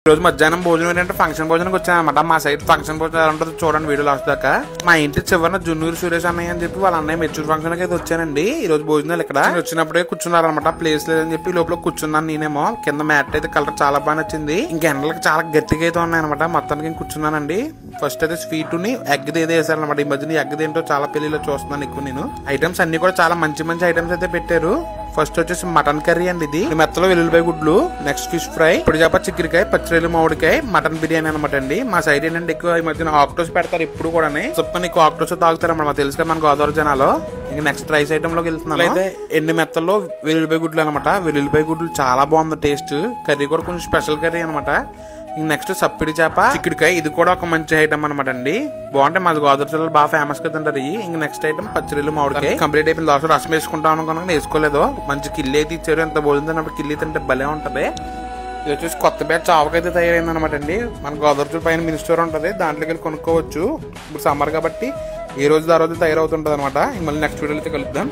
ఈ రోజు మధ్యాహ్నం భోజనం ఏంటంటే ఫంక్షన్ భోజనంకి వచ్చానమాట. మా సైడ్ ఫంక్షన్ భోజనం ఎలా ఉంటుందో చూడండి వీడియో లాస్ట్ దాకా. మా ఇంటి చివరన జున్నూరు సురేష్ అన్నయ్య అని చెప్పి వాళ్ళ అన్నయ్య మెచ్యూర్ ఫంక్షన్ అయితే వచ్చానండి. ఈ రోజు భోజనాలు ఇక్కడ వచ్చినప్పుడే కూర్చున్నారనమాట. ప్లేస్ లేదని చెప్పి లోపల కూర్చున్నాను నేనేమో. కింద మ్యాట్ అయితే కలర్ చాలా బాగా నచ్చింది. ఇంకా ఎండలకు చాలా గట్టిగా అయితే ఉన్నాయన్నమాట. మొత్తానికి కూర్చున్నానండి. ఫస్ట్ అయితే స్వీట్ ని ఎగ్ ఏదో వేసారనమాట. ఈ మధ్యన ఎగ్ ఏంటో చాలా పెళ్లిలో చూస్తున్నాను ఎక్కువ నేను. ఐటమ్స్ అన్ని కూడా చాలా మంచి మంచి ఐటమ్స్ అయితే పెట్టారు. ఫస్ట్ వచ్చేసి మటన్ కర్రీ అండి. ఇది మెత్తలో వెల్లుల్లిపాయ గుడ్లు, నెక్స్ట్ ఫిష్ ఫ్రై, ఇప్పుడు చేప చిక్కరికాయ, పచ్చిరేలు మామిడికాయ, మటన్ బిర్యానీ అనమాట అండి. మా సైడ్ ఏంటంటే ఎక్కువ ఈ మధ్యన ఆక్టోస్ పెడతారు ఇప్పుడు కూడా. చెప్పని ఎక్కువ ఆక్టోస్ తాగుతారు అన్నమాట. తెలుసు కదా మన గోదావరి జనాలు. ఇంకా నెక్స్ట్ రైస్ ఐటమ్ లోకి వెళ్తున్నాను. అయితే ఎండి మెత్తల్లో వెల్లుల్లిపాయ గుడ్లు అనమాట. వెల్లుల్లిపాయ గుడ్లు చాలా బాగుంది టేస్ట్. కర్రీ కూడా కొంచెం స్పెషల్ కర్రీ అనమాట. నెక్స్ట్ సప్పిడి చేప చిక్కుడికాయ, ఇది కూడా ఒక మంచి ఐటమ్ అనమాట అండి. బాగుంటాయి. మాది గోదావరి జిల్లాలో బాగా ఫేమస్ కదా అంటారు. ఇంక నెక్స్ట్ ఐటమ్ పచ్చిరేలు మామిడికాయ. కంప్లీట్ అయిపోయింది. లాస్ట్ రసం వేసుకుంటాం అనుకున్నా వేసుకోలేదు. మంచి కిల్లి అయితే ఇచ్చారు. ఎంత భోజనం తిన్నప్పుడు కిల్లి తింటే భలే ఉంటది. ఇది వచ్చేసి కొత్త బ్యాచ్ ఆవకైతే తయారైంది అనమాట అండి. మన గోదావరి పైన మినీ స్టోర్ ఉంటది, దాంట్లోకి వెళ్ళి కొనుక్కోవచ్చు. ఇప్పుడు సమ్మర్ కాబట్టి ఏ రోజు ఆ రోజు తయారవుతుంటది అనమాట. మళ్ళీ నెక్స్ట్ వీడియోలో అయితే కలుద్దాం.